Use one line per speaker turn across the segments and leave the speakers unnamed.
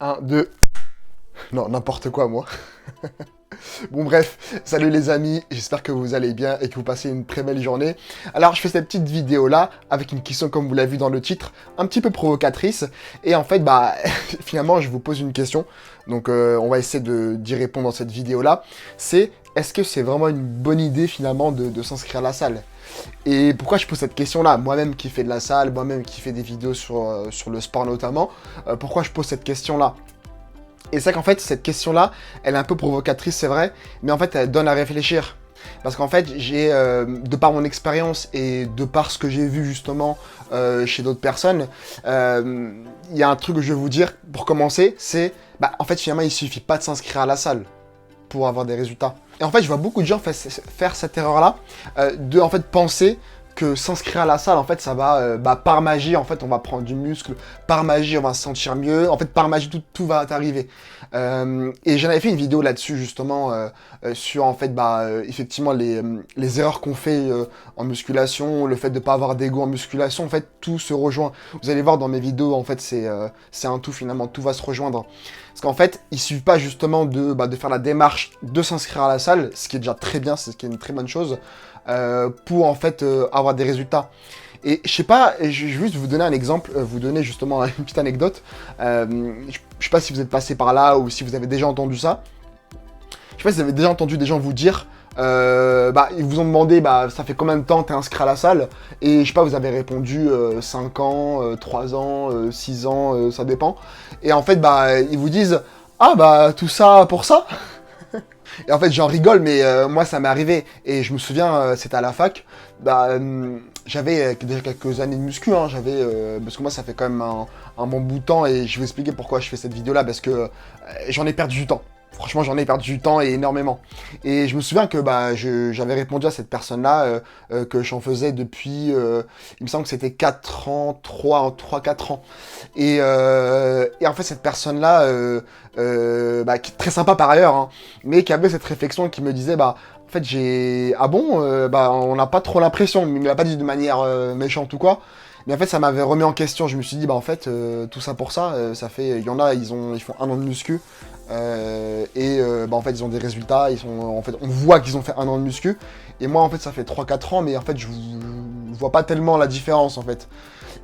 Un, deux. Non, n'importe quoi, moi. Bon, bref, salut les amis, j'espère que vous allez bien et que vous passez une très belle journée. Alors, je fais cette petite vidéo-là avec une question, comme vous l'avez vu dans le titre, un petit peu provocatrice. Et en fait, finalement, je vous pose une question. Donc, on va essayer d'y répondre dans cette vidéo-là. C'est, est-ce que c'est vraiment une bonne idée, finalement, de s'inscrire à la salle? Et pourquoi je pose cette question-là? Moi-même qui fais de la salle, moi-même qui fais des vidéos sur le sport notamment, pourquoi je pose cette question-là? Et c'est qu'en fait, cette question-là, elle est un peu provocatrice, c'est vrai, mais en fait, elle donne à réfléchir. Parce qu'en fait, de par mon expérience et de par ce que j'ai vu justement chez d'autres personnes, il y a un truc que je vais vous dire pour commencer, c'est, en fait, finalement, il suffit pas de s'inscrire à la salle pour avoir des résultats. Et en fait, je vois beaucoup de gens faire cette erreur-là, de en fait penser que s'inscrire à la salle, en fait, ça va, par magie, en fait, on va prendre du muscle, par magie, on va se sentir mieux, en fait, par magie, tout va t'arriver. Et j'en avais fait une vidéo là-dessus, justement, sur, en fait, effectivement, les erreurs qu'on fait en musculation, le fait de pas avoir d'ego en musculation, en fait, tout se rejoint. Vous allez voir dans mes vidéos, en fait, c'est un tout, finalement, tout va se rejoindre. Parce qu'en fait, il suffit pas, justement, de faire la démarche de s'inscrire à la salle, ce qui est déjà très bien, c'est ce qui est une très bonne chose, pour en fait avoir des résultats. Et je sais pas, je vais juste vous donner un exemple, vous donner justement une petite anecdote. Je sais pas si vous êtes passé par là ou si vous avez déjà entendu ça. Je sais pas si vous avez déjà entendu des gens vous dire, ils vous ont demandé, ça fait combien de temps t'es inscrit à la salle? Et je sais pas, vous avez répondu 5 ans, 3 ans, 6 ans, ça dépend. Et en fait, ils vous disent, ah tout ça pour ça? Et en fait, j'en rigole, mais moi, ça m'est arrivé. Et je me souviens, c'était à la fac. J'avais déjà quelques années de muscu. Hein, parce que moi, ça fait quand même un bon bout de temps. Et je vais expliquer pourquoi je fais cette vidéo-là. Parce que j'en ai perdu du temps. Franchement, j'en ai perdu du temps et énormément. Et je me souviens que j'avais répondu à cette personne-là que j'en faisais depuis, il me semble que c'était 4 ans, 3-4 ans. Et en fait, cette personne-là, qui est très sympa par ailleurs, hein, mais qui avait cette réflexion qui me disait, en fait, ah bon, on n'a pas trop l'impression, mais il me l'a pas dit de manière méchante ou quoi. Mais en fait, ça m'avait remis en question. Je me suis dit, en fait, tout ça pour ça, ça fait, il y en a, ils font 1 an de muscu. En fait, ils ont des résultats, en fait, on voit qu'ils ont fait 1 an de muscu. Et moi, en fait, ça fait 3-4 ans, mais en fait, je vois pas tellement la différence, en fait.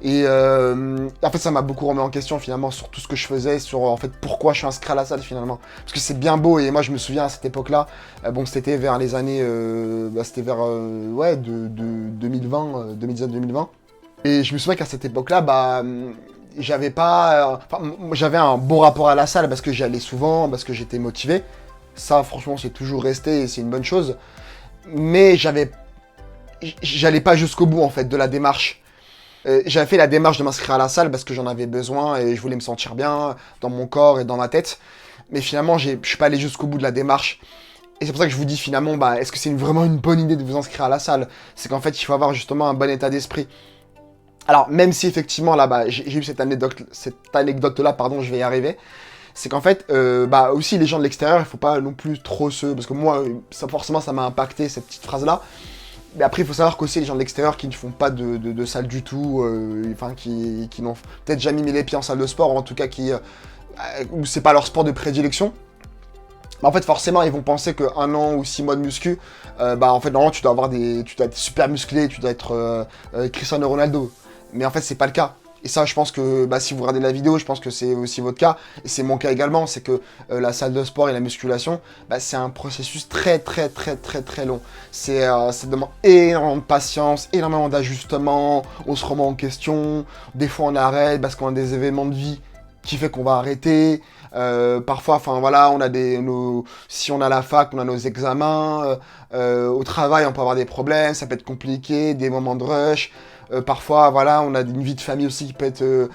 Et en fait, ça m'a beaucoup remis en question, finalement, sur tout ce que je faisais, sur, en fait, pourquoi je suis inscrit à la salle, finalement. Parce que c'est bien beau, et moi, je me souviens, à cette époque-là, c'était vers les années, c'était vers, de 2020, 2019-2020. Et je me souviens qu'à cette époque-là, j'avais pas... j'avais un bon rapport à la salle parce que j'y allais souvent, parce que j'étais motivé. Ça, franchement, c'est toujours resté et c'est une bonne chose. Mais j'allais pas jusqu'au bout, en fait, de la démarche. J'avais fait la démarche de m'inscrire à la salle parce que j'en avais besoin et je voulais me sentir bien dans mon corps et dans ma tête. Mais finalement, je suis pas allé jusqu'au bout de la démarche. Et c'est pour ça que je vous dis finalement, est-ce que c'est vraiment une bonne idée de vous inscrire à la salle? C'est qu'en fait, il faut avoir justement un bon état d'esprit. Alors, même si effectivement, là, j'ai eu cette anecdote-là, pardon, je vais y arriver, c'est qu'en fait, aussi les gens de l'extérieur, il faut pas non plus trop parce que moi, forcément, ça m'a impacté, cette petite phrase-là. Mais après, il faut savoir qu'aussi les gens de l'extérieur qui ne font pas de salle du tout, qui n'ont peut-être jamais mis les pieds en salle de sport, ou en tout cas où c'est pas leur sport de prédilection. En fait, forcément, ils vont penser qu'1 an ou 6 mois de muscu, en fait, normalement, tu dois être super musclé, tu dois être Cristiano Ronaldo. Mais en fait, c'est pas le cas. Et ça, je pense que si vous regardez la vidéo, je pense que c'est aussi votre cas. Et c'est mon cas également. C'est que la salle de sport et la musculation, c'est un processus très, très, très, très, très long. Ça demande énormément de patience, énormément d'ajustements. On se remet en question. Des fois, on arrête parce qu'on a des événements de vie qui fait qu'on va arrêter. Parfois, on a si on a la fac, on a nos examens. Au travail, on peut avoir des problèmes. Ça peut être compliqué, des moments de rush. Parfois, on a une vie de famille aussi qui peut être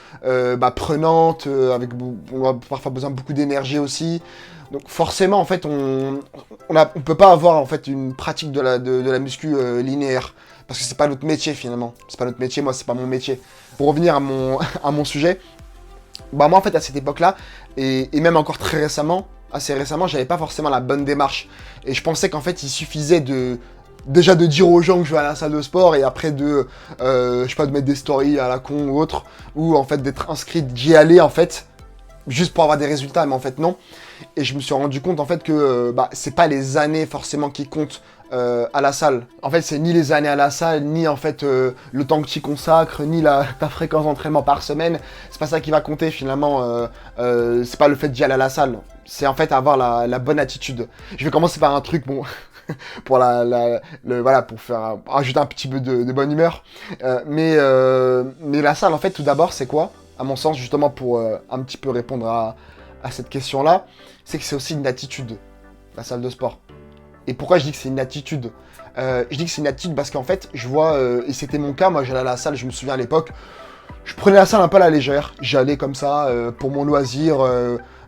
prenante, on a parfois besoin de beaucoup d'énergie aussi. Donc forcément, en fait, on peut pas avoir en fait une pratique de la muscu linéaire, parce que c'est pas notre métier finalement. C'est pas notre métier, moi c'est pas mon métier. Pour revenir à mon sujet, moi en fait à cette époque-là, et même encore très récemment, assez récemment, j'avais pas forcément la bonne démarche. Et je pensais qu'en fait il suffisait déjà de dire aux gens que je vais à la salle de sport et après je sais pas, de mettre des stories à la con ou autre, ou en fait d'être inscrit, d'y aller en fait, juste pour avoir des résultats, mais en fait non. Et je me suis rendu compte en fait que c'est pas les années forcément qui comptent à la salle. En fait, c'est ni les années à la salle, ni en fait le temps que tu y consacres, ni ta fréquence d'entraînement par semaine. C'est pas ça qui va compter finalement. C'est pas le fait d'y aller à la salle. C'est en fait avoir la bonne attitude. Je vais commencer par un truc, bon, pour voilà, pour faire rajouter un petit peu de bonne humeur. Mais la salle, en fait, tout d'abord, c'est quoi? À mon sens, justement, pour un petit peu répondre à cette question-là, c'est que c'est aussi une attitude, la salle de sport. Et pourquoi je dis que c'est une attitude? Je dis que c'est une attitude parce qu'en fait, je vois, et c'était mon cas, moi j'allais à la salle, je me souviens à l'époque, je prenais la salle un peu à la légère, j'allais comme ça, pour mon loisir,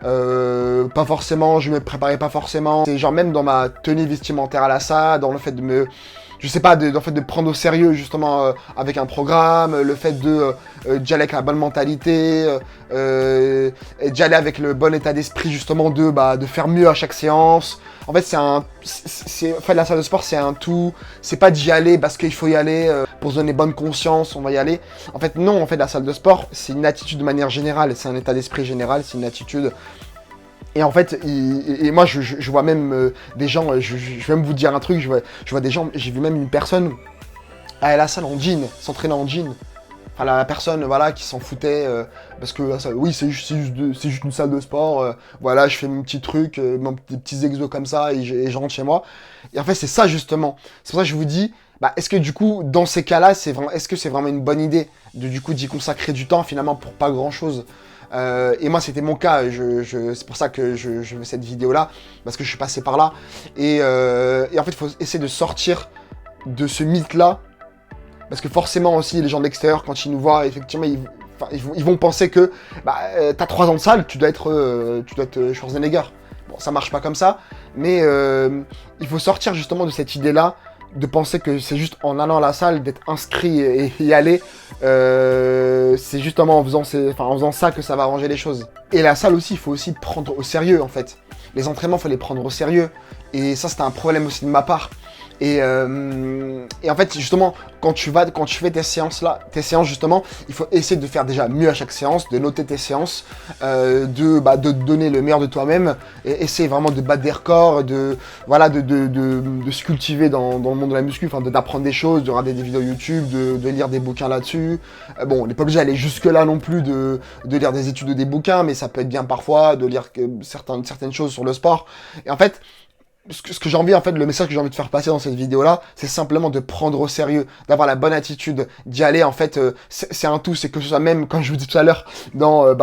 pas forcément, je me préparais pas forcément. C'est genre même dans ma tenue vestimentaire à la salle, dans le fait de me... Je sais pas, en fait, de prendre au sérieux justement avec un programme, le fait d'y aller avec la bonne mentalité, d'y aller avec le bon état d'esprit justement de faire mieux à chaque séance. En fait, en fait, la salle de sport, c'est un tout. C'est pas d'y aller parce qu'il faut y aller pour se donner bonne conscience, on va y aller. En fait, non, en fait, la salle de sport, c'est une attitude de manière générale, c'est un état d'esprit général, c'est une attitude. Et en fait, moi, je vois même des gens, je vais même vous dire un truc, je vois des gens, j'ai vu même une personne à la salle en jean, s'entraîner en jean. Enfin, la personne, voilà, qui s'en foutait, parce que, oui, c'est juste une salle de sport, voilà, je fais mon petit truc, des petits exos comme ça, et je rentre chez moi. Et en fait, c'est ça, justement. C'est pour ça que je vous dis, est-ce que, du coup, dans ces cas-là, est-ce que c'est vraiment une bonne idée du coup, d'y consacrer du temps, finalement, pour pas grand-chose? Et moi, c'était mon cas. C'est pour ça que je fais cette vidéo-là, parce que je suis passé par là. Et en fait, il faut essayer de sortir de ce mythe-là, parce que forcément aussi, les gens de l'extérieur, quand ils nous voient, effectivement, ils vont penser que t'as 3 ans de salle, tu dois être Schwarzenegger. Bon, ça marche pas comme ça, mais il faut sortir justement de cette idée-là, de penser que c'est juste en allant à la salle, d'être inscrit et y aller, c'est justement en faisant ça que ça va arranger les choses. Et la salle aussi, il faut aussi prendre au sérieux en fait. Les entraînements, il faut les prendre au sérieux. Et ça, c'était un problème aussi de ma part. Et en fait, justement, quand tu fais tes séances justement, il faut essayer de faire déjà mieux à chaque séance, de noter tes séances, de donner le meilleur de toi-même, et essayer vraiment de battre des records, de se cultiver dans le monde de la muscu, enfin d'apprendre des choses, de regarder des vidéos YouTube, de lire des bouquins là-dessus. Bon, on n'est pas obligé d'aller jusque-là non plus de lire des études ou des bouquins, mais ça peut être bien parfois de lire certaines choses sur le sport. Et en fait, ce que j'ai envie, en fait, le message que j'ai envie de faire passer dans cette vidéo-là, c'est simplement de prendre au sérieux, d'avoir la bonne attitude, d'y aller, en fait, c'est un tout, c'est que ce soit même, comme je vous dis tout à l'heure, dans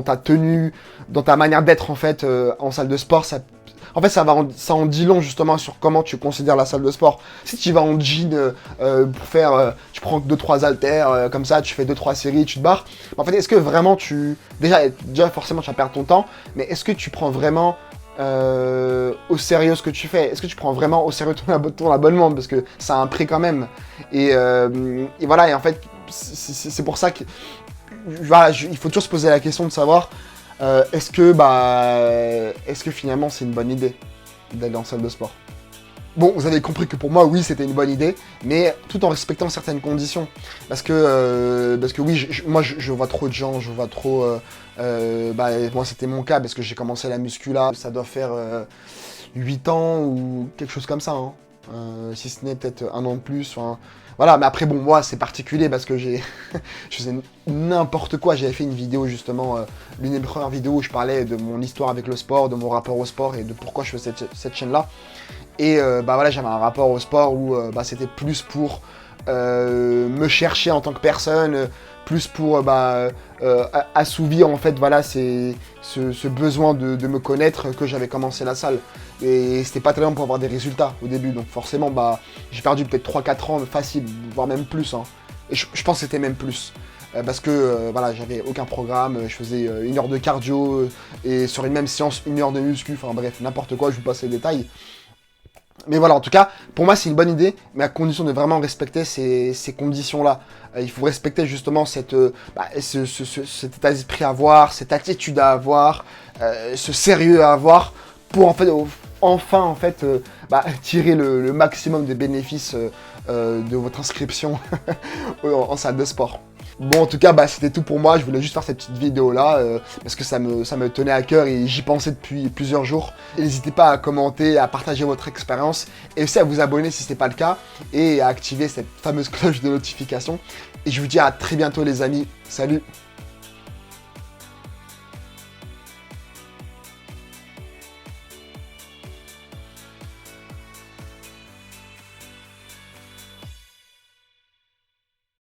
ta tenue, dans ta manière d'être, en fait, en salle de sport, en fait, ça en dit long, justement, sur comment tu considères la salle de sport. Si tu vas en jean pour faire, tu prends 2-3 haltères, comme ça, tu fais 2-3 séries, tu te barres, en fait, est-ce que vraiment déjà, forcément, tu vas perdre ton temps, mais est-ce que tu prends vraiment au sérieux ce que tu fais? Est-ce que tu prends vraiment au sérieux ton abonnement? Parce que ça a un prix quand même. Et voilà, et en fait, c'est pour ça que voilà, il faut toujours se poser la question de savoir est-ce que finalement c'est une bonne idée d'aller en salle de sport? Bon, vous avez compris que pour moi, oui, c'était une bonne idée, mais tout en respectant certaines conditions. Parce que oui, moi, je vois trop de gens, je vois trop... moi, c'était mon cas, parce que j'ai commencé la muscu là, ça doit faire 8 ans ou quelque chose comme ça, hein. Si ce n'est peut-être 1 an de plus, enfin... Voilà, mais après, bon, moi, c'est particulier, parce que je faisais n'importe quoi. J'avais fait une vidéo, justement, l'une des premières vidéos où je parlais de mon histoire avec le sport, de mon rapport au sport, et de pourquoi je fais cette chaîne-là. Et voilà, j'avais un rapport au sport où c'était plus pour me chercher en tant que personne, plus pour assouvir en fait voilà ce besoin de me connaître que j'avais commencé la salle. Et c'était pas tellement pour avoir des résultats au début, donc forcément j'ai perdu peut-être 3-4 ans facile, voire même plus, hein. Et je pense que c'était même plus. Parce que voilà, j'avais aucun programme, je faisais 1 heure de cardio et sur une même séance 1 heure de muscu, enfin bref, n'importe quoi, je vous passe les détails. Mais voilà, en tout cas, pour moi, c'est une bonne idée, mais à condition de vraiment respecter ces conditions-là. Il faut respecter justement cet état d'esprit à avoir, cette attitude à avoir, ce sérieux à avoir, pour en fait, enfin, tirer le maximum des bénéfices de votre inscription en salle de sport. Bon, en tout cas, bah, c'était tout pour moi. Je voulais juste faire cette petite vidéo-là parce que ça me tenait à cœur et j'y pensais depuis plusieurs jours. Et n'hésitez pas à commenter, à partager votre expérience et aussi à vous abonner si ce n'est pas le cas et à activer cette fameuse cloche de notification. Et je vous dis à très bientôt les amis. Salut!